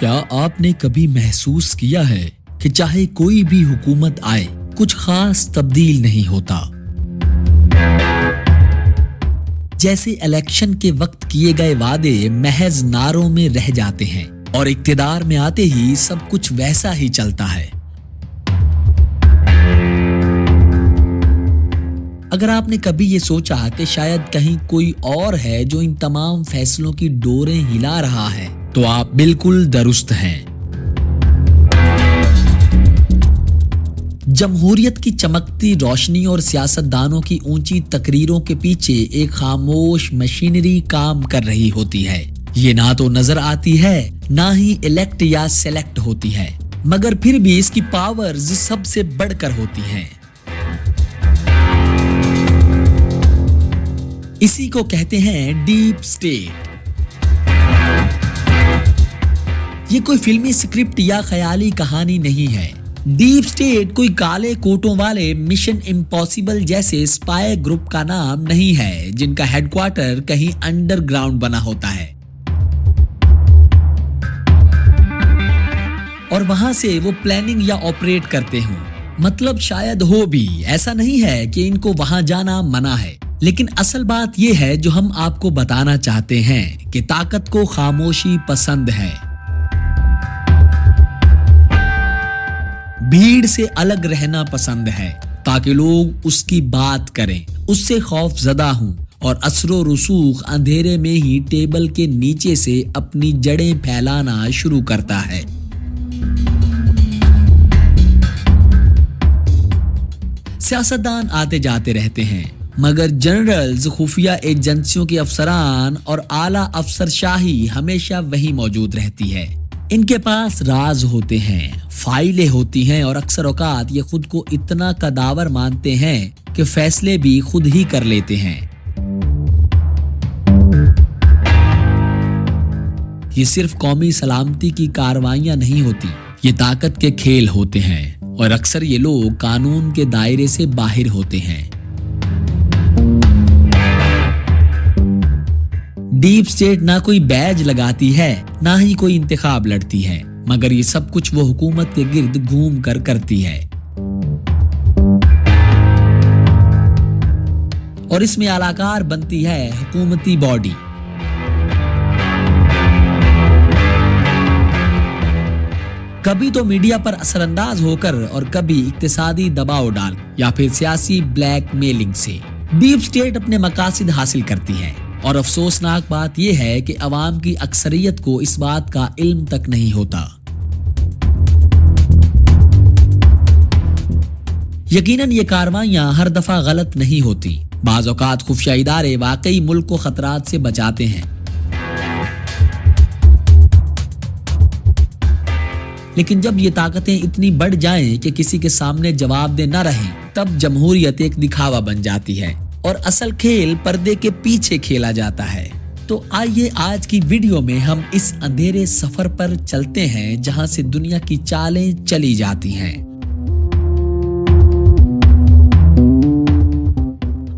کیا آپ نے کبھی محسوس کیا ہے کہ چاہے کوئی بھی حکومت آئے کچھ خاص تبدیل نہیں ہوتا؟ جیسے الیکشن کے وقت کیے گئے وعدے محض نعروں میں رہ جاتے ہیں اور اقتدار میں آتے ہی سب کچھ ویسا ہی چلتا ہے۔ اگر آپ نے کبھی یہ سوچا کہ شاید کہیں کوئی اور ہے جو ان تمام فیصلوں کی ڈوریں ہلا رہا ہے تو آپ بالکل درست ہیں۔ جمہوریت کی چمکتی روشنی اور سیاستدانوں کی اونچی تقریروں کے پیچھے ایک خاموش مشینری کام کر رہی ہوتی ہے۔ یہ نہ تو نظر آتی ہے نہ ہی الیکٹ یا سیلیکٹ ہوتی ہے، مگر پھر بھی اس کی پاورز سب سے بڑھ کر ہوتی ہیں۔ اسی کو کہتے ہیں ڈیپ سٹیٹ۔ یہ کوئی فلمی سکرپٹ یا خیالی کہانی نہیں ہے۔ ڈیپ سٹیٹ کوئی کالے کوٹوں والے مشن امپاسبل جیسے اسپائی گروپ کا نام نہیں ہے جن کا ہیڈ کوارٹر کہیں انڈر گراؤنڈ بنا ہوتا ہے اور وہاں سے وہ پلاننگ یا آپریٹ کرتے ہوں۔ مطلب شاید ہو بھی، ایسا نہیں ہے کہ ان کو وہاں جانا منع ہے، لیکن اصل بات یہ ہے جو ہم آپ کو بتانا چاہتے ہیں کہ طاقت کو خاموشی پسند ہے۔ بھیڑ سے الگ رہنا پسند ہے تاکہ لوگ اس کی بات کریں، اس سے خوف زدہ ہوں، اور اثر و رسوخ اندھیرے میں ہی ٹیبل کے نیچے سے اپنی جڑیں پھیلانا شروع کرتا ہے۔ سیاستدان آتے جاتے رہتے ہیں، مگر جنرلز، خفیہ ایجنسیوں کے افسران اور اعلیٰ افسر شاہی ہمیشہ وہی موجود رہتی ہے۔ ان کے پاس راز ہوتے ہیں، فائلیں ہوتی ہیں، اور اکثر اوقات یہ خود کو اتنا قداور مانتے ہیں کہ فیصلے بھی خود ہی کر لیتے ہیں۔ یہ صرف قومی سلامتی کی کارروائیاں نہیں ہوتی، یہ طاقت کے کھیل ہوتے ہیں، اور اکثر یہ لوگ قانون کے دائرے سے باہر ہوتے ہیں۔ ڈیپ سٹیٹ نہ کوئی بیج لگاتی ہے نہ ہی کوئی انتخاب لڑتی ہے، مگر یہ سب کچھ وہ حکومت کے گرد گھوم کر کرتی ہے، اور اس میں اعلی کار بنتی ہے حکومتی باڈی۔ کبھی تو میڈیا پر اثر انداز ہو کر، اور کبھی اقتصادی دباؤ ڈال یا پھر سیاسی بلیک میلنگ سے ڈیپ سٹیٹ اپنے مقاصد حاصل کرتی ہے۔ اور افسوسناک بات یہ ہے کہ عوام کی اکثریت کو اس بات کا علم تک نہیں ہوتا۔ یقیناً یہ کارروائیاں ہر دفعہ غلط نہیں ہوتی، بعض اوقات خفیہ ادارے واقعی ملک کو خطرات سے بچاتے ہیں، لیکن جب یہ طاقتیں اتنی بڑھ جائیں کہ کسی کے سامنے جواب دہ نہ رہیں، تب جمہوریت ایک دکھاوا بن جاتی ہے اور اصل کھیل پردے کے پیچھے کھیلا جاتا ہے۔ تو آئیے آج کی ویڈیو میں ہم اس اندھیرے سفر پر چلتے ہیں جہاں سے دنیا کی چالیں چلی جاتی ہیں۔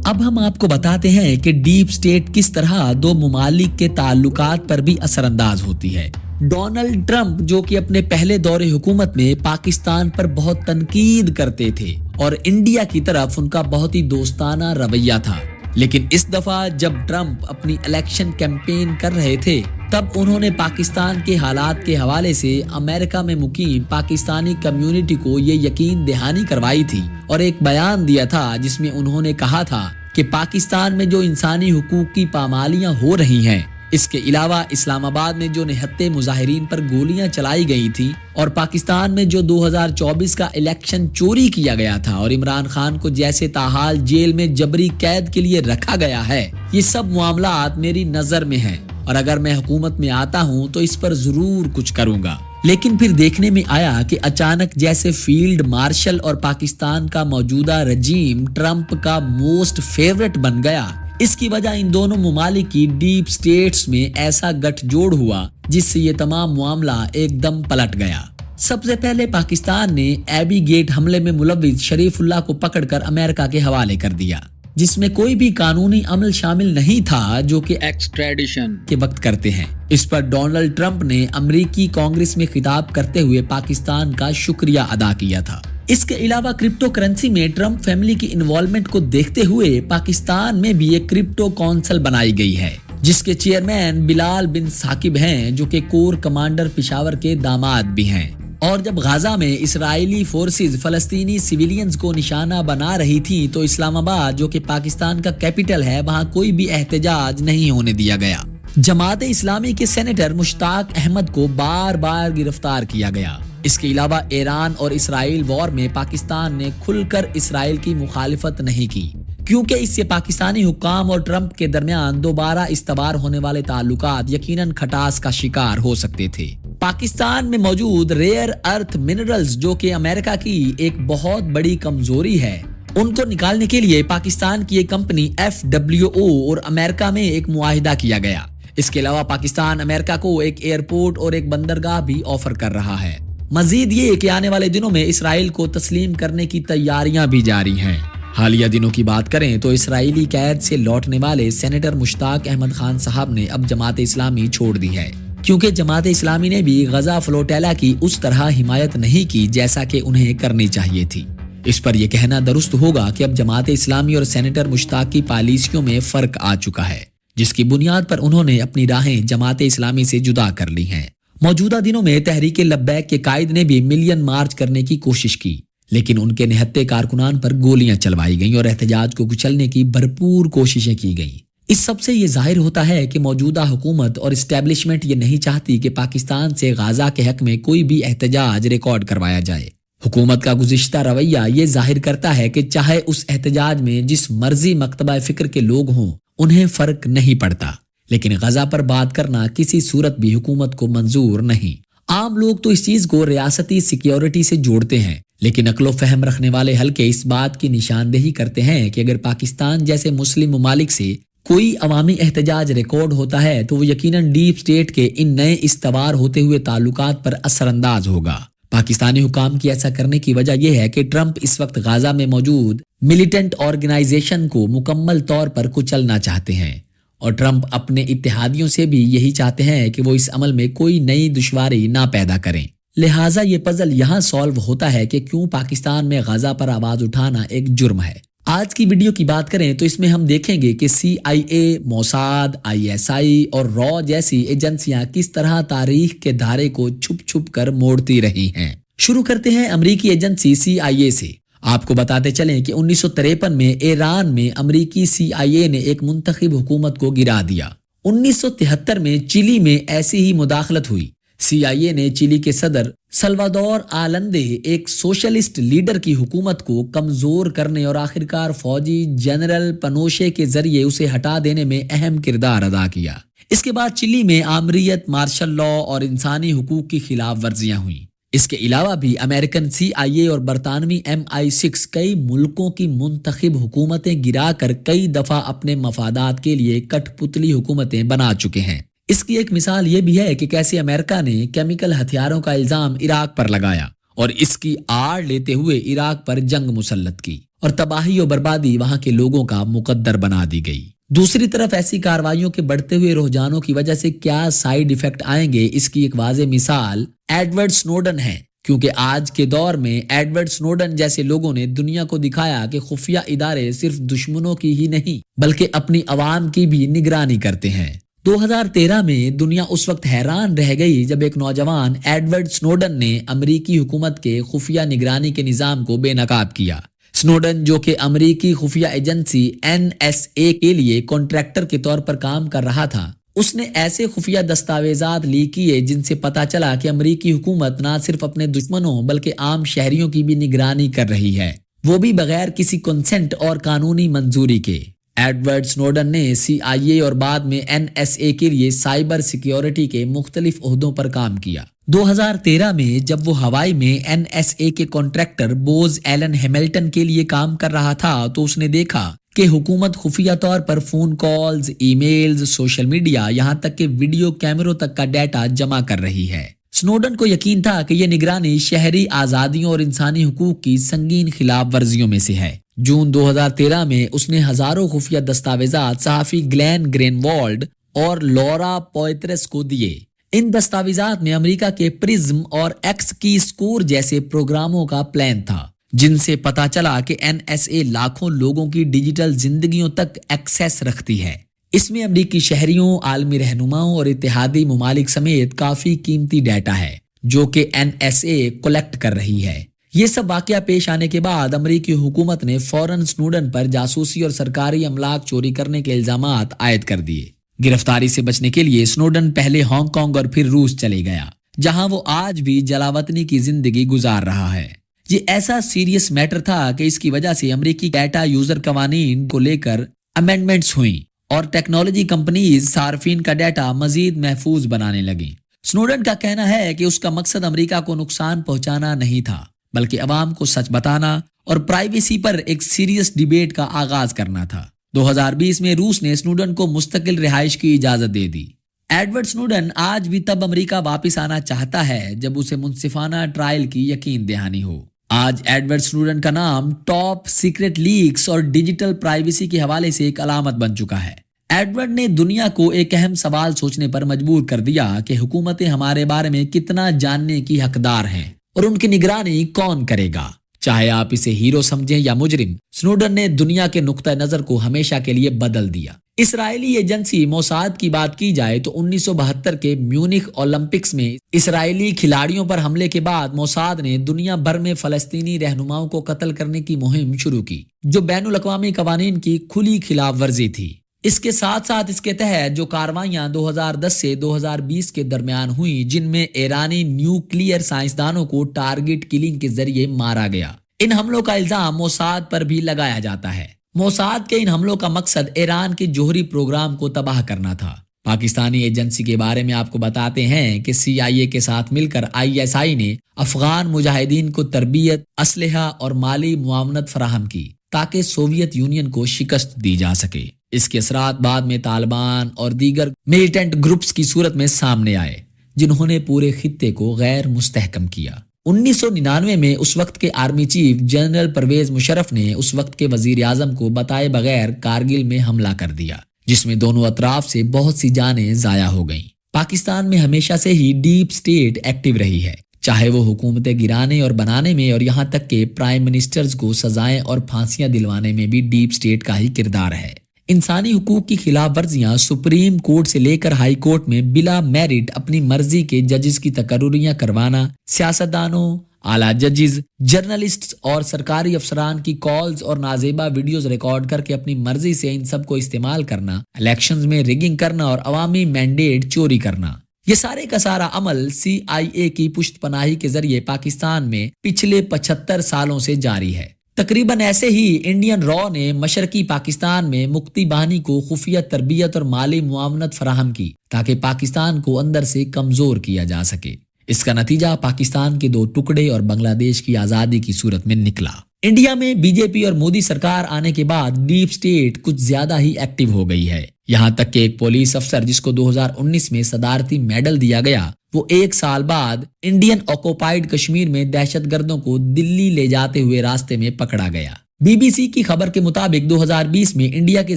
اب ہم آپ کو بتاتے ہیں کہ ڈیپ سٹیٹ کس طرح دو ممالک کے تعلقات پر بھی اثر انداز ہوتی ہے۔ ڈونلڈ ٹرمپ، جو کہ اپنے پہلے دور حکومت میں پاکستان پر بہت تنقید کرتے تھے اور انڈیا کی طرف ان کا بہت ہی دوستانہ رویہ تھا، لیکن اس دفعہ جب ٹرمپ اپنی الیکشن کیمپین کر رہے تھے تب انہوں نے پاکستان کے حالات کے حوالے سے امریکہ میں مقیم پاکستانی کمیونٹی کو یہ یقین دہانی کروائی تھی اور ایک بیان دیا تھا جس میں انہوں نے کہا تھا کہ پاکستان میں جو انسانی حقوق کی پامالیاں ہو رہی ہیں، اس کے علاوہ اسلام آباد میں جو نہتے مظاہرین پر گولیاں چلائی گئی تھیں، اور پاکستان میں جو 2024 کا الیکشن چوری کیا گیا تھا اور عمران خان کو جیسے تاحال جیل میں جبری قید کے لیے رکھا گیا ہے، یہ سب معاملات میری نظر میں ہیں، اور اگر میں حکومت میں آتا ہوں تو اس پر ضرور کچھ کروں گا۔ لیکن پھر دیکھنے میں آیا کہ اچانک جیسے فیلڈ مارشل اور پاکستان کا موجودہ رجیم ٹرمپ کا موسٹ فیورٹ بن گیا۔ اس کی وجہ ان دونوں ممالک کی ڈیپ سٹیٹس میں ایسا گٹھ جوڑ ہوا جس سے یہ تمام معاملہ ایک دم پلٹ گیا۔ سب سے پہلے پاکستان نے ایبی گیٹ حملے میں ملوث شریف اللہ کو پکڑ کر امریکہ کے حوالے کر دیا۔ जिसमें कोई भी कानूनी अमल शामिल नहीं था जो कि एक्सट्रेडिशन के वक्त करते हैं। इस पर डोनाल्ड ट्रंप ने अमेरिकी कांग्रेस में खिताब करते हुए पाकिस्तान का शुक्रिया अदा किया था। इसके अलावा क्रिप्टो करेंसी में ट्रंप फैमिली की इन्वॉल्वमेंट को देखते हुए पाकिस्तान में भी एक क्रिप्टो काउंसिल बनाई गई है, जिसके चेयरमैन बिलाल बिन साकिब हैं, जो कि कोर कमांडर पेशावर के दामाद भी हैं। और जब गाजा में इस्राएली फोर्सेस फलस्तीनी सिविलियंस को निशाना बना रही थी तो इस्लामाबाद, जो कि पाकिस्तान का कैपिटल है, वहां कोई भी एहतजाज नहीं होने दिया गया। जमात इस्लामी के सेनेटर मुश्ताक अहमद को बार बार गिरफ्तार किया गया। इसके अलावा ईरान और इसराइल वॉर में पाकिस्तान ने खुलकर इसराइल की मुखालिफत नहीं की, क्योंकि इससे पाकिस्तानी हुक्काम और ट्रंप के दरमियान दोबारा इस्तवार होने वाले ताल्लुकात यकीनन खटास का शिकार हो सकते थे। पाकिस्तान में मौजूद रेयर अर्थ मिनरल्स, जो कि अमेरिका की एक बहुत बड़ी कमजोरी है, उनको निकालने के लिए पाकिस्तान की एक कंपनी FWO और अमेरिका में एक मुआहिदा किया गया। इसके अलावा पाकिस्तान अमेरिका को एक एयरपोर्ट और एक बंदरगाह भी ऑफर कर रहा है। मजीद ये कि आने वाले दिनों में इसराइल को तस्लीम करने की तैयारियां भी जारी हैं। हालिया दिनों की बात करें तो इस्राएली कैद से लौटने वाले सेनेटर मुश्ताक अहमद खान साहब ने अब जमात इस्लामी छोड़ दी है, क्योंकि जमात इस्लामी ने भी गजा फ्लोटेला की उस तरह हिमायत नहीं की जैसा कि उन्हें करनी चाहिए थी। इस पर यह कहना दुरुस्त होगा कि अब जमात इस्लामी और सेनेटर मुश्ताक की पॉलिसियों में फर्क आ चुका है, जिसकी बुनियाद पर उन्होंने अपनी राहें जमात इस्लामी से जुदा कर ली हैं। मौजूदा दिनों में तहरीक लब्बैक के कायद ने भी मिलियन मार्च करने की कोशिश की, लेकिन उनके निहत्ते कारकुनान पर गोलियां चलवाई गईं और एहतजाज को कुचलने की भरपूर कोशिशें की गईं। इस सबसे ये जाहिर होता है कि मौजूदा हुकूमत और इस्टेब्लिशमेंट ये नहीं चाहती कि पाकिस्तान से गाजा के हक में कोई भी एहतजाज रिकॉर्ड करवाया जाए। हुकूमत का गुज़िश्ता रवैया ये जाहिर करता है कि चाहे उस एहतजाज में जिस मर्जी मकतबा फिक्र के लोग हों, उन्हें फर्क नहीं पड़ता, लेकिन गजा पर बात करना किसी सूरत भी हुकूमत को मंजूर नहीं। आम लोग तो इस चीज को रियासती सिक्योरिटी से जोड़ते हैं, लेकिन अक्लो फहम रखने वाले हल्के इस बात की निशानदेही करते हैं कि अगर पाकिस्तान जैसे मुस्लिम ममालिक से कोई अवामी एहतजाज रिकॉर्ड होता है तो वो यकीनन डीप स्टेट के इन नए इस्तवार होते हुए ताल्लुकात पर असरअंदाज होगा। पाकिस्तानी हुकाम की ऐसा करने की वजह यह है कि ट्रंप इस वक्त गाजा में मौजूद मिलिटेंट ऑर्गेनाइजेशन को मुकम्मल तौर पर कुचलना चाहते हैं, और ट्रंप अपने इत्तेहादियों से भी यही चाहते हैं कि वो इस अमल में कोई नई दुश्वारी ना पैदा करें। लिहाजा ये पजल यहाँ सॉल्व होता है कि क्यों पाकिस्तान में गाजा पर आवाज उठाना एक जुर्म है। आज की वीडियो की बात करें तो इसमें हम देखेंगे कि CIA, मोसाद, ISI और रॉ जैसी एजेंसियां किस तरह तारीख के धारे को छुप छुप कर मोड़ती रही हैं। शुरू करते हैं अमेरिकी एजेंसी CIA से। आपको बताते चलें कि 1953 में ईरान में अमेरिकी CIA ने एक मुंतखब हुकूमत को गिरा दिया। 1973 में चिली में ऐसी ही मुदाखलत हुई। CIA ने चिली के सदर सल्वाडोर आलंदे, एक सोशलिस्ट लीडर की हुकूमत को कमजोर करने और आखिरकार फौजी जनरल पनोशे के जरिए उसे हटा देने में अहम किरदार अदा किया। इसके बाद चिली में आमरीत, मार्शल लॉ और इंसानी हुकूक की खिलाफ वर्जियां हुई। इसके अलावा भी अमेरिकन CIA और बरतानवी MI6 कई मुल्कों की मुंतखब हुकूमतें गिराकर कई दफा अपने मफादात के लिए कठपुतली हुकूमतें बना चुके हैं। इसकी एक मिसाल ये भी है कि कैसे अमेरिका ने केमिकल हथियारों का इल्जाम इराक पर लगाया और इसकी आड़ लेते हुए इराक पर जंग मुसल्लत की और तबाही और बर्बादी वहां के लोगों का मुकद्दर बना दी गई। दूसरी तरफ ऐसी कार्रवाइयों के बढ़ते हुए रुझानों की वजह से क्या साइड इफेक्ट आएंगे, इसकी एक वाज़ेह मिसाल एडवर्ड स्नोडन है, क्योंकि आज के दौर में एडवर्ड स्नोडन जैसे लोगों ने दुनिया को दिखाया कि खुफिया इदारे सिर्फ दुश्मनों की ही नहीं बल्कि अपनी आवाम की भी निगरानी करते हैं। 2013 में दुनिया उस वक्त हैरान रह गई जब एक नौजवान एडवर्ड स्नोडन ने अमेरिकी हुकूमत के खुफिया निगरानी के निजाम को बेनकाब किया। स्नोडन, जो कि अमेरिकी खुफिया एजेंसी NSA के लिए कॉन्ट्रैक्टर के तौर पर काम कर रहा था, उसने ऐसे खुफिया दस्तावेजात लीक किए जिनसे पता चला कि अमेरिकी हुकूमत न सिर्फ अपने दुश्मनों बल्कि आम शहरियों की भी निगरानी कर रही है, वो भी बगैर किसी कंसेंट और कानूनी मंजूरी के। एडवर्ड स्नोडन ने CIA और बाद में NSA के लिए साइबर सिक्योरिटी के मुख्तलिफ ओहदों पर काम किया। 2013 में जब वो हवाई में NSA के कॉन्ट्रैक्टर बोज एलन हैमिल्टन के लिए काम कर रहा था तो उसने देखा कि हुकूमत खुफिया तौर पर phone calls, emails, social media, यहाँ तक कि वीडियो कैमरों तक का डाटा जमा कर रही है। स्नोडन को यकीन था कि यह निगरानी शहरी आजादियों और इंसानी हुकूक की संगीन खिलाफ वर्जियों में से है, जून 2013 में उसने हजारों खुफिया दस्तावेजात सहाफी ग्लेन ग्रेनवॉल्ड और लॉरा पोइट्रेस को दिए। इन दस्तावेजात में अमेरिका के प्रिज्म और एक्स की स्कोर जैसे प्रोग्रामों का प्लान था, जिनसे पता चला कि एनएसए लाखों लोगों की डिजिटल जिंदगियों तक एक्सेस रखती है। इसमें अमेरिकी शहरियों, आलमी रहनुमाओं और इत्तेहादी ममालिक समेत काफी कीमती डाटा है जो कि एनएसए कलेक्ट कर रही है। ये सब वाकया पेश आने के बाद अमेरिकी हुकूमत ने फौरन स्नोडन पर जासूसी और सरकारी अमलाक चोरी करने के इल्जामात आयद कर दिए। गिरफ्तारी से बचने के लिए स्नोडन पहले हांगकांग और फिर रूस चले गया, जहां वो आज भी जलावतनी की जिंदगी गुजार रहा है। ये ऐसा सीरियस मैटर था कि इसकी वजह से अमेरिकी डाटा यूजर कवानीन को लेकर अमेंडमेंट्स हुई और टेक्नोलॉजी कंपनीज सार्फिन का डाटा मजीद महफूज बनाने लगी। स्नोडन का कहना है कि उसका मकसद अमेरिका को नुकसान पहुंचाना नहीं था, बल्कि अवाम को सच बताना और प्राइवेसी पर एक सीरियस डिबेट का आगाज करना था। 2020 में रूस ने स्नोडन को मुस्तकिल रिहाइश की इजाजत दे दी। एडवर्ड स्नोडन आज भी तब अमेरिका वापस आना चाहता है जब उसे मुनसिफाना ट्रायल की यकीन दहानी हो। आज एडवर्ड स्नोडन का नाम टॉप सीक्रेट लीक्स और डिजिटल प्राइवेसी के हवाले से एक अलामत बन चुका है। एडवर्ड ने दुनिया को एक अहम सवाल सोचने पर मजबूर कर दिया कि हुकूमतें हमारे बारे में कितना जानने की हकदार हैं और उनकी निगरानी कौन करेगा, चाहे आप इसे हीरो समझें या मुजरिम। स्नोडन ने दुनिया के नुक्ता नजर को हमेशा के लिए बदल दिया। इसराइली एजेंसी मोसाद की बात की जाए तो 1972 के म्यूनिख ओलंपिक्स में इसराइली खिलाड़ियों पर हमले के बाद मोसाद ने दुनिया भर में फलस्तीनी रहनुमाओं को कत्ल करने की मुहिम शुरू की, जो बैनुल अक़वामी कवानीन की खुली खिलाफ वर्जी थी। इसके साथ साथ इसके तहत जो कार्रवाइयां 2010 से 2020 के दरमियान हुई, जिनमें ईरानी न्यूक्लियर साइंसदानों को टारगेट किलिंग के जरिए मारा गया, इन हमलों का इल्जाम मोसाद पर भी लगाया जाता है। मोसाद के इन हमलों का मकसद ईरान के जोहरी प्रोग्राम को तबाह करना था। पाकिस्तानी एजेंसी के बारे में आपको बताते हैं कि CIA के साथ मिलकर ISI ने अफगान मुजाहिदीन को तरबियत, असलहा और माली मुआवनत फराहम की ताकि सोवियत यूनियन को शिकस्त दी जा सके। इसके असरात बाद में तालिबान और दीगर मिलिटेंट ग्रुप्स की सूरत में सामने आए, जिन्होंने पूरे खित्ते को गैर मुस्तहकम किया। 1999 में उस वक्त के army chief general Pervez Musharraf ने उस वक्त के वजीर आजम को बताए बगैर कारगिल में हमला कर दिया, जिसमें दोनों अतराफ से बहुत सी जानें जाया हो गईं। पाकिस्तान में हमेशा से ही डीप स्टेट एक्टिव रही है, चाहे वो हुकूमतें गिराने और बनाने में और यहाँ तक के प्राइम मिनिस्टर्स को सजाएं और फांसियां दिलवाने में भी डीप स्टेट का ही किरदार है। इंसानी हुकूक की खिलाफ वर्जियां सुप्रीम कोर्ट से लेकर हाई कोर्ट में बिला मेरिट अपनी मर्जी के जजेस की तकर्रुरियां करवाना, सियासतदानों, आला जजेस, जर्नलिस्ट और सरकारी अफसरान की कॉल्स और नाजेबा वीडियोस रिकॉर्ड करके अपनी मर्जी से इन सब को इस्तेमाल करना, इलेक्शंस में रिगिंग करना और अवामी मैंडेट चोरी करना, ये सारे का सारा अमल CIA की पुश्तपनाही के जरिए पाकिस्तान में पिछले 75 सालों से जारी है। तकरीबन ऐसे ही इंडियन रॉ ने मशरकी पाकिस्तान में मुक्ति बाहिनी को खुफिया तरबियत और माली मुआवनत फराहम की ताकि पाकिस्तान को अंदर से कमजोर किया जा सके। इसका नतीजा पाकिस्तान के 2 टुकड़े और बांग्लादेश की आजादी की सूरत में निकला। इंडिया में बीजेपी और मोदी सरकार आने के बाद डीप स्टेट कुछ ज्यादा ही एक्टिव हो गई है। यहाँ तक कि एक पुलिस अफसर जिसको 2019 में सदारती मेडल दिया गया, वो 1 साल बाद इंडियन ऑक्युपाइड कश्मीर में दहशतगर्दों को दिल्ली ले जाते हुए रास्ते में पकड़ा गया। BBC की खबर के मुताबिक 2020 में इंडिया के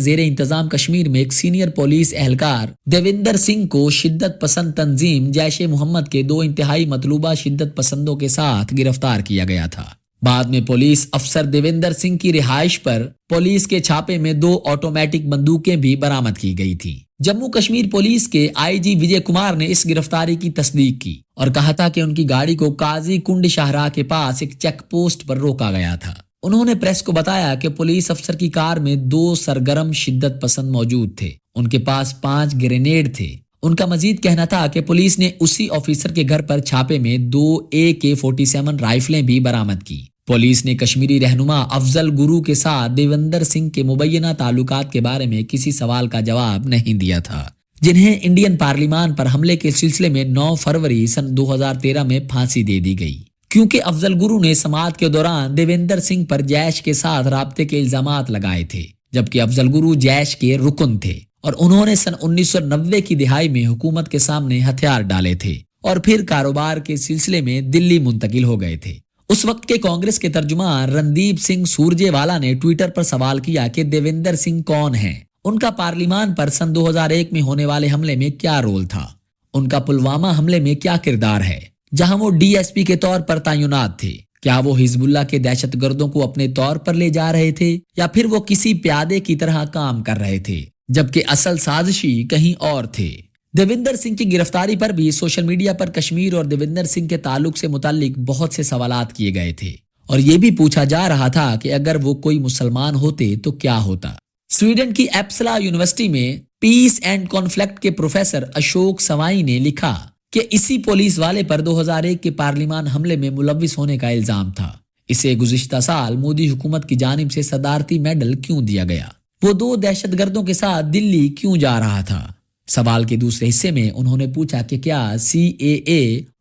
जेरे इंतजाम कश्मीर में एक सीनियर पुलिस एहलकार देविंदर सिंह को शिद्दत पसंद तंजीम जैश ए मोहम्मद के 2 इंतहाई मतलूबा शिद्दत पसंदों के साथ गिरफ्तार किया गया था। बाद में पुलिस अफसर देविंदर सिंह की रिहाइश पर पुलिस के छापे में 2 ऑटोमेटिक बंदूकें भी बरामद की गई थी। जम्मू कश्मीर पुलिस के IG विजय कुमार ने इस गिरफ्तारी की तस्दीक की और कहा था कि उनकी गाड़ी को काजी कुंड शाहराह के पास एक चेक पोस्ट पर रोका गया था। उन्होंने प्रेस को बताया कि पुलिस अफसर की कार में 2 सरगर्म शिद्दत पसंद मौजूद थे। उनके पास 5 ग्रेनेड थे। उनका मजीद कहना था कि पुलिस ने उसी ऑफिसर के घर पर छापे में 2 AK-47 राइफलें भी बरामद की। पुलिस ने कश्मीरी रहनुमा अफजल गुरु के साथ देविंदर सिंह के मुबैना ताल्लुकात के बारे में किसी सवाल का जवाब नहीं दिया था, जिन्हें इंडियन पार्लियामेंट पर हमले के सिलसिले में 9 फरवरी सन 2013 में फांसी दे दी गई, क्योंकि अफजल गुरु ने समाअत के दौरान देविंदर सिंह पर जैश के साथ राब्ते के इल्जामात लगाए थे, जबकि अफजल गुरु जैश के रुकन थे और उन्होंने सन 1990 की दिहाई में हुकूमत के सामने हथियार डाले थे और फिर कारोबार के सिलसिले में दिल्ली मुंतकिल हो गए थे। اس وقت کے کانگریس کے ترجمان رندیپ سنگھ سورجے والا نے ٹویٹر پر سوال کیا کہ دیویندر سنگھ کون ہیں، ان کا پارلیمان پر سن 2001 میں ہونے والے حملے میں کیا رول تھا، ان کا پلوامہ حملے میں کیا کردار ہے جہاں وہ ڈی ایس پی کے طور پر تعینات تھے، کیا وہ حزب اللہ کے دہشت گردوں کو اپنے طور پر لے جا رہے تھے یا پھر وہ کسی پیادے کی طرح کام کر رہے تھے جبکہ اصل سازشی کہیں اور تھے۔ دیویندر سنگھ کی گرفتاری پر بھی سوشل میڈیا پر کشمیر اور دیویندر سنگھ کے تعلق سے متعلق بہت سے سوالات کیے گئے تھے اور یہ بھی پوچھا جا رہا تھا کہ اگر وہ کوئی مسلمان ہوتے تو کیا ہوتا۔ سویڈن کی ایپسلا یونیورسٹی میں پیس اینڈ کانفلکٹ کے پروفیسر اشوک سوائی نے لکھا کہ اسی پولیس والے پر 2001 کے پارلیمان حملے میں ملوث ہونے کا الزام تھا۔ اسے گزشتہ سال مودی حکومت کی جانب سے صدارتی میڈل کیوں دیا گیا؟ وہ 2 دہشت گردوں کے ساتھ دلی کیوں جا رہا تھا؟ سوال کے دوسرے حصے میں انہوں نے پوچھا کہ کیا سی اے اے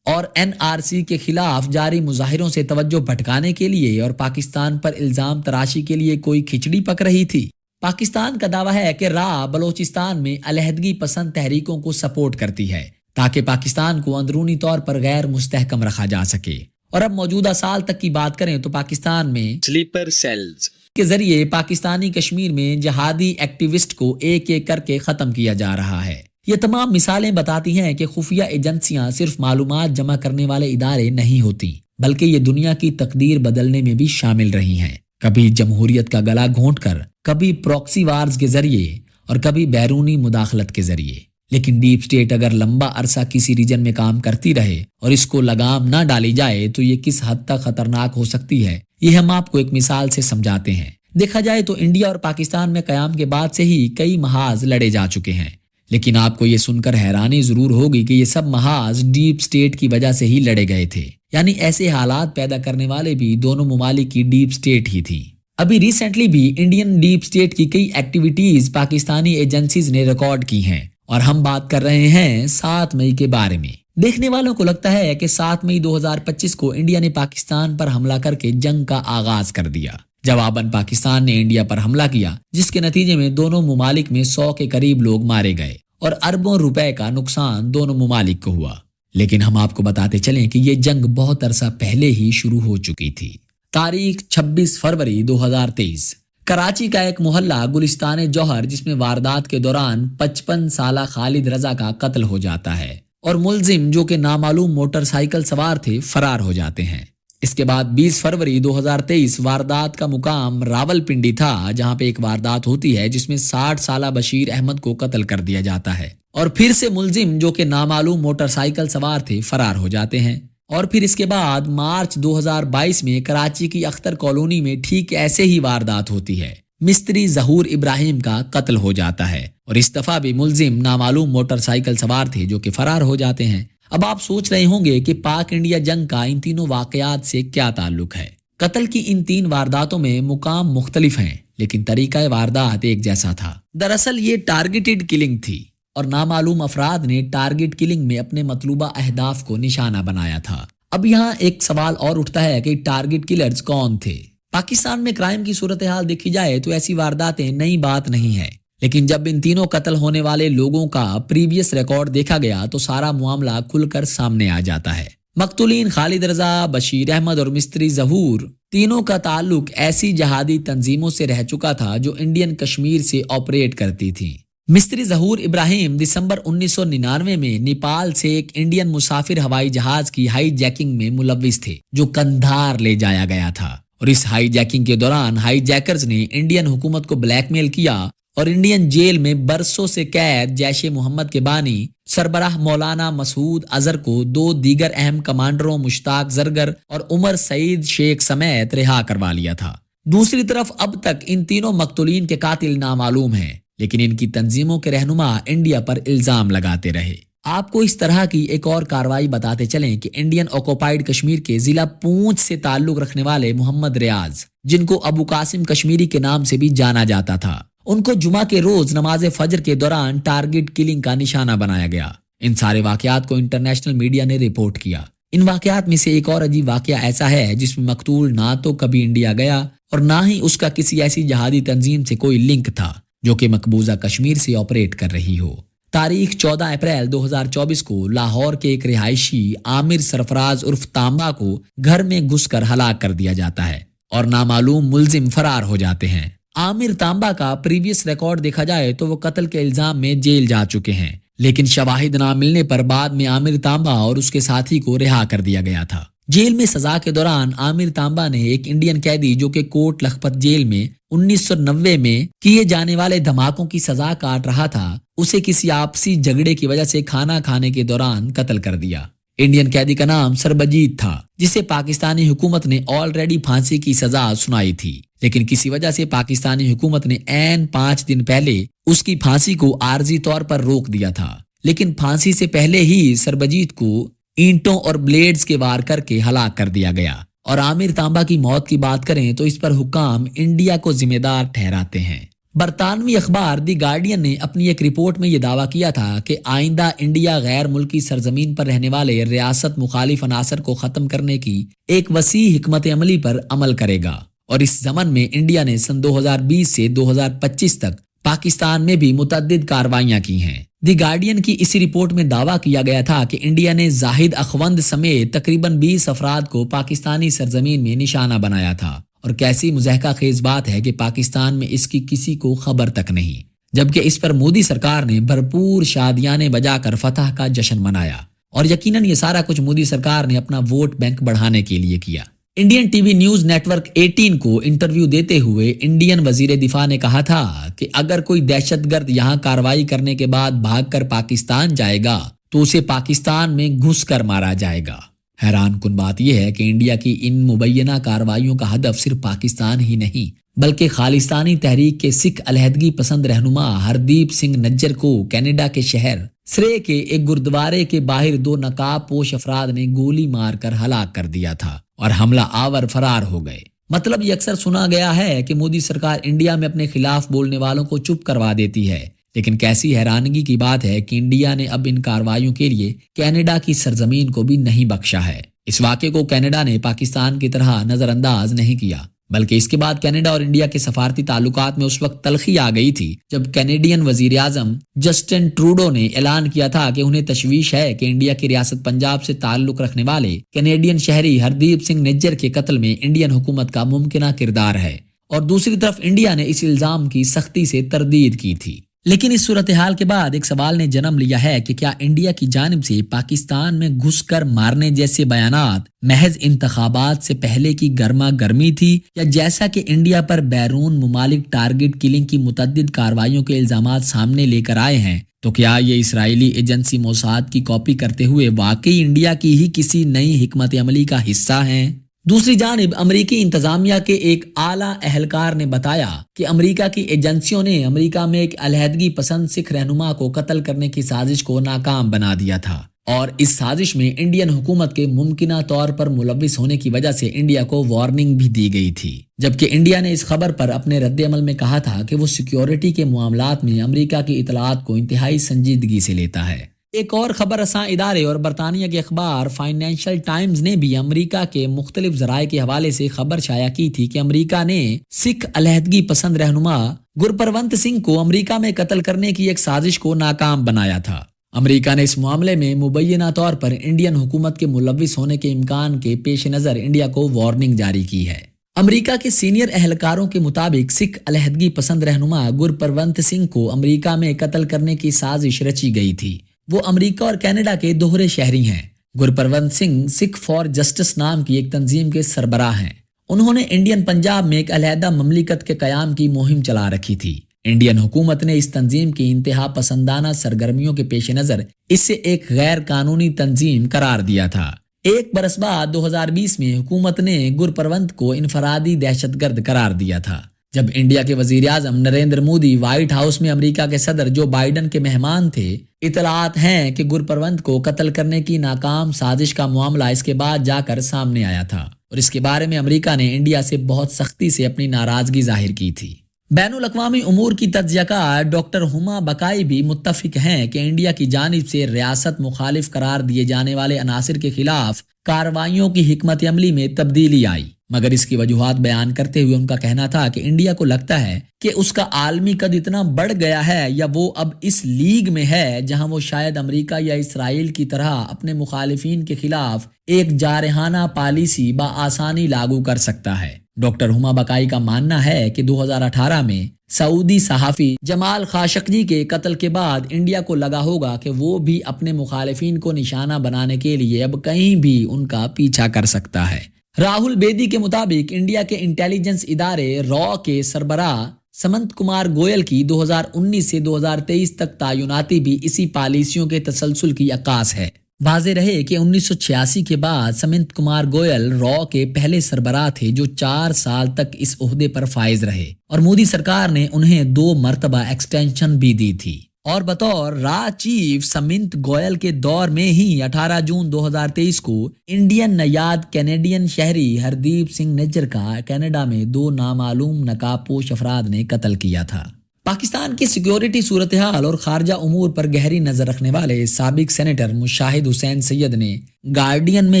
اور این آر سی کے خلاف جاری مظاہروں سے توجہ بھٹکانے کے لیے اور پاکستان پر الزام تراشی کے لیے کوئی کھچڑی پک رہی تھی؟ پاکستان کا دعویٰ ہے کہ راہ بلوچستان میں علیحدگی پسند تحریکوں کو سپورٹ کرتی ہے تاکہ پاکستان کو اندرونی طور پر غیر مستحکم رکھا جا سکے، اور اب موجودہ سال تک کی بات کریں تو پاکستان میں سلیپر سیلز کے ذریعے پاکستانی کشمیر میں جہادی ایکٹیوسٹ کو ایک ایک کر کے ختم کیا جا رہا ہے۔ یہ تمام مثالیں بتاتی ہیں کہ خفیہ ایجنسیاں صرف معلومات جمع کرنے والے ادارے نہیں ہوتی بلکہ یہ دنیا کی تقدیر بدلنے میں بھی شامل رہی ہیں، کبھی جمہوریت کا گلا گھونٹ کر، کبھی پروکسی وارز کے ذریعے اور کبھی بیرونی مداخلت کے ذریعے۔ لیکن ڈیپ سٹیٹ اگر لمبا عرصہ کسی ریجن میں کام کرتی رہے اور اس کو لگام نہ ڈالی جائے تو یہ کس حد تک خطرناک ہو سکتی ہے، یہ ہم آپ کو ایک مثال سے سمجھاتے ہیں۔ دیکھا جائے تو انڈیا اور پاکستان میں قیام کے بعد سے ہی کئی محاذ لڑے جا چکے ہیں، لیکن آپ کو یہ سن کر حیرانی ضرور ہوگی کہ یہ سب محاذ ڈیپ سٹیٹ کی وجہ سے ہی لڑے گئے تھے، یعنی ایسے حالات پیدا کرنے والے بھی دونوں ممالک کی ڈیپ سٹیٹ ہی تھی۔ ابھی ریسنٹلی بھی انڈین ڈیپ سٹیٹ کی کئی ایکٹیویٹیز پاکستانی ایجنسیز نے ریکارڈ کی ہیں، اور ہم بات کر رہے ہیں 7 مئی کے بارے میں۔ دیکھنے والوں کو لگتا ہے کہ 7 مئی 2025 کو انڈیا نے پاکستان پر حملہ کر کے جنگ کا آغاز کر دیا۔ جواباً پاکستان نے انڈیا پر حملہ کیا جس کے نتیجے میں دونوں ممالک میں 100 کے قریب لوگ مارے گئے اور اربوں روپے کا نقصان دونوں ممالک کو ہوا۔ لیکن ہم آپ کو بتاتے چلیں کہ یہ جنگ بہت عرصہ پہلے ہی شروع ہو چکی تھی۔ تاریخ 26 فروری 2023، کراچی کا ایک محلہ گلستان جوہر جس میں واردات کے دوران 55 سالہ خالد رضا کا قتل ہو جاتا ہے اور ملزم جو کہ نامعلوم موٹر سائیکل سوار تھے فرار ہو جاتے ہیں۔ اس کے بعد 20 فروری 2023 واردات کا مقام راول پنڈی تھا جہاں پہ ایک واردات ہوتی ہے جس میں 60 سالہ بشیر احمد کو قتل کر دیا جاتا ہے اور پھر سے ملزم جو کہ نامعلوم موٹر سائیکل سوار تھے فرار ہو جاتے ہیں۔ اور پھر اس کے بعد مارچ 2022 میں کراچی کی اختر کالونی میں ٹھیک ایسے ہی واردات ہوتی ہے، مستری ظہور ابراہیم کا قتل ہو جاتا ہے اور اس دفعہ بھی ملزم نامعلوم موٹر سائیکل سوار تھے جو کہ فرار ہو جاتے ہیں۔ اب آپ سوچ رہے ہوں گے کہ پاک انڈیا جنگ کا ان تینوں واقعات سے کیا تعلق ہے؟ قتل کی ان 3 وارداتوں میں مقام مختلف ہیں لیکن طریقہ واردات ایک جیسا تھا۔ دراصل یہ ٹارگیٹڈ کلنگ تھی اور نامعلوم افراد نے ٹارگٹ کلنگ میں اپنے مطلوبہ اہداف کو نشانہ بنایا تھا۔ اب یہاں ایک سوال اور اٹھتا ہے کہ ٹارگٹ کلرز کون تھے؟ پاکستان میں کرائم کی صورتحال دیکھی جائے تو ایسی وارداتیں نئی بات نہیں ہے، لیکن جب ان تینوں قتل ہونے والے لوگوں کا پریویس ریکارڈ دیکھا گیا تو سارا معاملہ کھل کر سامنے آ جاتا ہے۔ مقتولین خالد رضا، بشیر احمد اور مستری ظہور تینوں کا تعلق ایسی جہادی تنظیموں سے رہ چکا تھا جو انڈین کشمیر سے آپریٹ کرتی تھیں۔ مستری ظہور ابراہیم دسمبر 1999 میں نیپال سے ایک انڈین مسافر ہوائی جہاز کی ہائی جیکنگ میں ملوث تھے جو قندھار لے جایا گیا تھا، اور اس ہائی جیکنگ کے دوران ہائی جیکرز نے انڈین حکومت کو بلیک میل کیا اور انڈین جیل میں برسوں سے قید جیش محمد کے بانی سربراہ مولانا مسعود اظہر کو 2 دیگر اہم کمانڈروں مشتاق زرگر اور عمر سعید شیخ سمیت رہا کروا لیا تھا۔ دوسری طرف اب تک ان تینوں مقتولین کے قاتل نامعلوم ہیں، لیکن ان کی تنظیموں کے رہنما انڈیا پر الزام لگاتے رہے۔ آپ کو اس طرح کی ایک اور کارروائی بتاتے چلیں کہ انڈین آکوپائیڈ کشمیر کے ضلع پونچھ سے تعلق رکھنے والے محمد ریاض، جن کو ابو قاسم کشمیری کے نام سے بھی جانا جاتا تھا، ان کو جمعہ کے روز نماز فجر کے دوران ٹارگٹ کلنگ کا نشانہ بنایا گیا۔ ان سارے واقعات کو انٹرنیشنل میڈیا نے رپورٹ کیا۔ ان واقعات میں سے ایک اور عجیب واقعہ ایسا ہے جس میں مقتول نہ تو کبھی انڈیا گیا اور نہ ہی اس کا کسی ایسی جہادی تنظیم سے کوئی لنک تھا جو کہ مقبوضہ کشمیر سے آپریٹ کر رہی ہو۔ तारीख 14 अप्रैल 2024 को लाहौर के एक रिहायशी आमिर सरफराज उर्फ तांबा को घर में घुसकर हलाक कर दिया जाता है और नामालूम मुलजिम फरार हो जाते हैं। आमिर तांबा का प्रीवियस रिकॉर्ड देखा जाए तो वो कत्ल के इल्जाम में जेल जा चुके हैं, लेकिन शवाहिद ना मिलने पर बाद में आमिर तांबा और उसके साथी को रिहा कर दिया गया था। जेल में सजा के दौरान आमिर तांबा ने एक इंडियन कैदी जो कि कोट लखपत जेल में 1990 में किए जाने वाले धमाकों की सजा काट रहा था, उसे किसी आपसी झगड़े की वजह से खाना खाने के दौरान कत्ल कर दिया। इंडियन कैदी का नाम सरबजीत था, जिसे पाकिस्तानी हुकूमत ने ऑलरेडी फांसी की सजा सुनाई थी, लेकिन किसी वजह से पाकिस्तानी हुकूमत ने ऐन 5 दिन पहले उसकी फांसी को आर्जी तौर पर रोक दिया था। लेकिन फांसी से पहले ही सरबजीत को ईंटों और ब्लेड्स के वार करके हलाक कर दिया गया। और आमिर तांबा की मौत की बात करें तो इस पर हुक्काम इंडिया को जिम्मेदार ठहराते हैं। बरतानवी अखबार दी गार्डियन ने अपनी एक रिपोर्ट में यह दावा किया था कि आइंदा इंडिया गैर मुल्की सरजमीन पर रहने वाले रियासत मुखालिफ अनासर को खत्म करने की एक वसी हिकमत अमली पर अमल करेगा और इस जमन में इंडिया ने सन 2020 से 2025 तक पाकिस्तान में भी मुतअद्दिद कार्रवाइयां की हैं। दी गार्डियन की इसी रिपोर्ट में दावा किया गया था कि इंडिया ने जाहिद अखवंद समेत तकरीबन 20 अफराद को पाकिस्तानी सरजमीन में निशाना बनाया था और कैसी मुज़हका खेज बात है कि पाकिस्तान में इसकी किसी को खबर तक नहीं, जबकि इस पर मोदी सरकार ने भरपूर शादियाने बजाकर फतह का जश्न मनाया और यकीनन ये सारा कुछ मोदी सरकार ने अपना वोट बैंक बढ़ाने के लिए किया। इंडियन टीवी न्यूज नेटवर्क 18 को इंटरव्यू देते हुए इंडियन वजीर दिफा ने कहा था कि अगर कोई दहशतगर्द यहाँ कार्रवाई करने के बाद भागकर पाकिस्तान जाएगा तो उसे पाकिस्तान में घुसकर मारा जाएगा। हैरान कुन बात यह है कि इंडिया की इन मुबैना कार्रवाइयों का हदफ सिर्फ पाकिस्तान ही नहीं बल्कि खालिस्तानी तहरीक के सिख अलहदगी पसंद रहनुमा हरदीप सिंह नज्जर को कनाडा के शहर सरे के एक गुरुद्वारे के बाहर 2 नकाब पोश अफराद ने गोली मारकर हलाक कर दिया था और हमला आवर फरार हो गए। मतलब ये अक्सर सुना गया है कि मोदी सरकार इंडिया में अपने खिलाफ बोलने वालों को चुप करवा देती है, लेकिन कैसी हैरानगी की बात है कि इंडिया ने अब इन कार्रवाइयों के लिए कनाडा की सरजमीन को भी नहीं बख्शा है। इस वाक़े को कनाडा ने पाकिस्तान की तरह नजरअंदाज नहीं किया, बल्कि इसके बाद कनाडा और इंडिया के सफारती ताल्लुकात में उस वक्त तलखी आ गई थी जब कैनेडियन वजीर आजम जस्टिन ट्रूडो ने ऐलान किया था कि उन्हें तशवीश है कि इंडिया की रियासत पंजाब से ताल्लुक रखने वाले कैनेडियन शहरी हरदीप सिंह निज्जर के कत्ल में इंडियन हुकूमत का मुमकिना किरदार है और दूसरी तरफ इंडिया ने इस इल्जाम की सख्ती से तरदीद की थी। लेकिन इस सूरत हाल के बाद एक सवाल ने जन्म लिया है कि क्या इंडिया की जानिब से पाकिस्तान में घुसकर मारने जैसे बयानात महज इंतखाबात से पहले की गर्मा गर्मी थी या जैसा कि इंडिया पर बैरून मुमालिक टारगेट किलिंग की मुतअद्दिद कार्रवाइयों के इल्जामात सामने लेकर आए हैं, तो क्या ये इसराइली एजेंसी मोसाद की कॉपी करते हुए वाकई इंडिया की ही किसी नई हिकमत अमली का हिस्सा हैं? दूसरी जानिब अमरीकी इंतजामिया के एक आला अहलकार ने बताया कि अमरीका की एजेंसियों ने अमरीका में एक अलहदगी पसंद सिख रहनुमा को कत्ल करने की साजिश को नाकाम बना दिया था और इस साजिश में इंडियन हुकूमत के मुमकिना तौर पर मुलविस होने की वजह से इंडिया को वार्निंग भी दी गई थी, जबकि इंडिया ने इस खबर पर अपने रद्द-ए-अमल में कहा था कि वो सिक्योरिटी के मामलात में अमरीका की इतलात को इंतहाई संजीदगी से लेता है। एक और खबर रसां इदारे और बरतानिया के अखबार फाइनेंशियल टाइम्स ने भी अमेरिका के मुख्तलिफ जराए के हवाले से खबर शाया की थी कि अमेरिका ने सिख अलहदगी पसंद रहनुमा गुरपरवंत सिंह को अमेरिका में कत्ल करने की एक साजिश को नाकाम बनाया था। अमेरिका ने इस मामले में मुबैना तौर पर इंडियन हुकूमत के मुलविस होने के इम्कान के पेश नजर इंडिया को वार्निंग जारी की है। अमेरिका के सीनियर अहलकारों के मुताबिक सिख अलहदगी पसंद रहनुमा गुरपरवंत सिंह को अमेरिका में कत्ल करने की साजिश रची गई थी। वो अमेरिका और कनाडा के दोहरे शहरी हैं। गुरपरवंत सिंह सिख फॉर जस्टिस नाम की एक तंजीम के सरबराह हैं। उन्होंने इंडियन पंजाब में एक अलहदा ममलिकत के कयाम की मुहिम चला रखी थी। इंडियन हुकूमत ने इस तंजीम की इंतहा पसंदाना सरगर्मियों के पेश नजर इसे एक गैर कानूनी तंजीम करार दिया था। एक बरस बाद 2020 में हुकूमत ने गुरपरवंत को इनफरादी दहशतगर्द करार दिया था। जब इंडिया के वजीर आजम नरेंद्र मोदी व्हाइट हाउस में अमेरिका के सदर जो बाइडन के मेहमान थे, इतलात हैं कि गुरपरवंत को कत्ल करने की नाकाम साजिश का मामला इसके बाद जाकर सामने आया था और इसके बारे में अमेरिका ने इंडिया से बहुत सख्ती से अपनी नाराजगी जाहिर की थी। बैनुल अक़वामी उमूर की तज्ज़ियाकार डॉक्टर हुमा बकाई भी मुत्तफिक हैं कि इंडिया की जानिब से रियासत मुखालिफ करार दिए जाने वाले अनासिर के खिलाफ کارروائیوں کی حکمت عملی میں تبدیلی آئی، مگر اس کی وجوہات بیان کرتے ہوئے ان کا کہنا تھا کہ انڈیا کو لگتا ہے کہ اس کا عالمی قد اتنا بڑھ گیا ہے یا وہ اب اس لیگ میں ہے جہاں وہ شاید امریکہ یا اسرائیل کی طرح اپنے مخالفین کے خلاف ایک جارحانہ پالیسی بآسانی لاگو کر سکتا ہے۔ ڈاکٹر ہما بقائی کا ماننا ہے کہ 2018 میں سعودی صحافی جمال خاشقجی کے قتل کے بعد انڈیا کو لگا ہوگا کہ وہ بھی اپنے مخالفین کو نشانہ بنانے کے لیے اب کہیں بھی ان کا پیچھا کر سکتا ہے۔ راہل بیدی کے مطابق انڈیا کے انٹیلیجنس ادارے را کے سربراہ سمنت کمار گوئل کی 2019 سے 2023 تک تعیناتی بھی اسی پالیسیوں کے تسلسل کی عکاس ہے۔ واضح رہے کہ 1986 کے بعد سمنت کمار گوئل را کے پہلے سربراہ تھے جو 4 سال تک اس عہدے پر فائز رہے اور مودی سرکار نے انہیں 2 مرتبہ ایکسٹینشن بھی دی تھی، اور بطور را چیف سمنت گوئل کے دور میں ہی 18 جون 2023 کو انڈین نیاد کینیڈین شہری ہردیپ سنگھ نجر کا کینیڈا میں 2 نامعلوم نقاب پوش افراد نے قتل کیا تھا۔ پاکستان کی سیکیورٹی صورتحال اور خارجہ امور پر گہری نظر رکھنے والے سابق سینیٹر مشاہد حسین سید نے گارڈین میں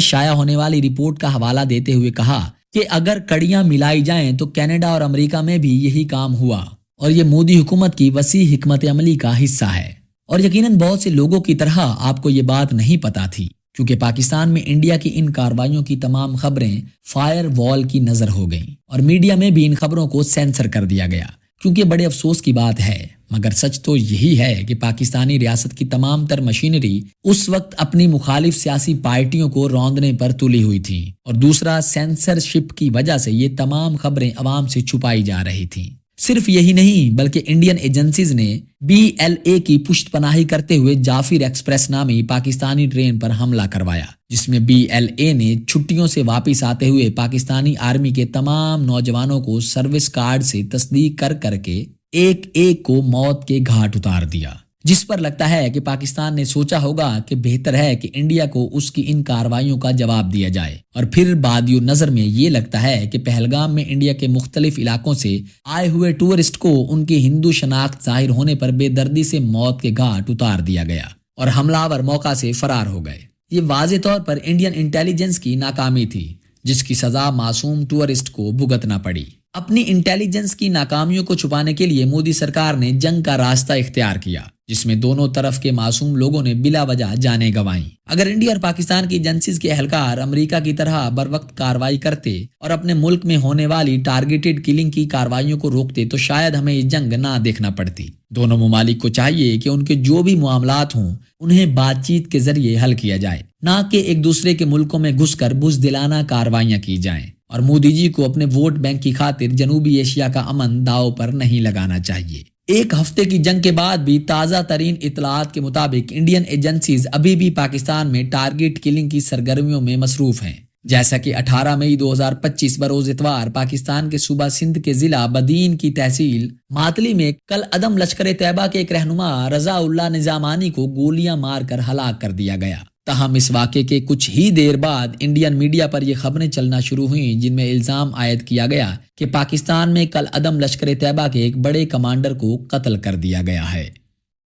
شائع ہونے والی رپورٹ کا حوالہ دیتے ہوئے کہا کہ اگر کڑیاں ملائی جائیں تو کینیڈا اور امریکہ میں بھی یہی کام ہوا اور یہ مودی حکومت کی وسیع حکمت عملی کا حصہ ہے، اور یقیناً بہت سے لوگوں کی طرح آپ کو یہ بات نہیں پتا تھی، کیونکہ پاکستان میں انڈیا کی ان کارروائیوں کی تمام خبریں فائر وال کی نظر ہو گئیں اور میڈیا میں بھی ان خبروں کو سینسر کر دیا گیا، کیونکہ بڑے افسوس کی بات ہے مگر سچ تو یہی ہے کہ پاکستانی ریاست کی تمام تر مشینری اس وقت اپنی مخالف سیاسی پارٹیوں کو روندنے پر تلی ہوئی تھی، اور دوسرا سینسرشپ کی وجہ سے یہ تمام خبریں عوام سے چھپائی جا رہی تھیں۔ صرف یہی نہیں بلکہ انڈین ایجنسیز نے BLA کی پشت پناہی کرتے ہوئے جعفر ایکسپریس نامی پاکستانی ٹرین پر حملہ کروایا، جس میں BLA نے چھٹیوں سے واپس آتے ہوئے پاکستانی آرمی کے تمام نوجوانوں کو سروس کارڈ سے تصدیق کر کے ایک ایک کو موت کے گھاٹ اتار دیا، جس پر لگتا ہے کہ پاکستان نے سوچا ہوگا کہ بہتر ہے کہ انڈیا کو اس کی ان کارروائیوں کا جواب دیا جائے، اور پھر بادیو نظر میں یہ لگتا ہے کہ پہلگام میں انڈیا کے مختلف علاقوں سے آئے ہوئے ٹورسٹ کو ان کی ہندو شناخت ظاہر ہونے پر بے دردی سے موت کے گھاٹ اتار دیا گیا اور حملہ آور موقع سے فرار ہو گئے۔ یہ واضح طور پر انڈین انٹیلیجنس کی ناکامی تھی، جس کی سزا معصوم ٹورسٹ کو بھگتنا پڑی۔ اپنی انٹیلیجنس کی ناکامیوں کو چھپانے کے لیے مودی سرکار نے جنگ کا راستہ اختیار کیا، جس میں دونوں طرف کے معصوم لوگوں نے بلا وجہ جانیں گنوائیں۔ اگر انڈیا اور پاکستان کی ایجنسیز کے اہلکار امریکہ کی طرح بر وقت کارروائی کرتے اور اپنے ملک میں ہونے والی ٹارگیٹڈ کلنگ کی کارروائیوں کو روکتے تو شاید ہمیں یہ جنگ نہ دیکھنا پڑتی۔ دونوں ممالک کو چاہیے کہ ان کے جو بھی معاملات ہوں انہیں بات چیت کے ذریعے حل کیا جائے، نہ کہ ایک دوسرے کے ملکوں میں گھس کر بزدلانہ کارروائیاں کی جائیں، اور مودی جی کو اپنے ووٹ بینک کی خاطر جنوبی ایشیا کا امن داؤ پر نہیں لگانا چاہیے۔ ایک ہفتے کی جنگ کے بعد بھی تازہ ترین اطلاعات کے مطابق انڈین ایجنسیز ابھی بھی پاکستان میں ٹارگٹ کلنگ کی سرگرمیوں میں مصروف ہیں، جیسا کہ 18 مئی 2025 بروز اتوار پاکستان کے صوبہ سندھ کے ضلع بدین کی تحصیل ماتلی میں کل عدم لشکر طیبہ کے ایک رہنما رضا اللہ نظامانی کو گولیاں مار کر ہلاک کر دیا گیا۔ تاہم اس واقعے کے کچھ ہی دیر بعد انڈین میڈیا پر یہ خبریں چلنا شروع ہوئیں جن میں الزام عائد کیا گیا کہ پاکستان میں کل عدم لشکر طیبہ کے ایک بڑے کمانڈر کو قتل کر دیا گیا ہے۔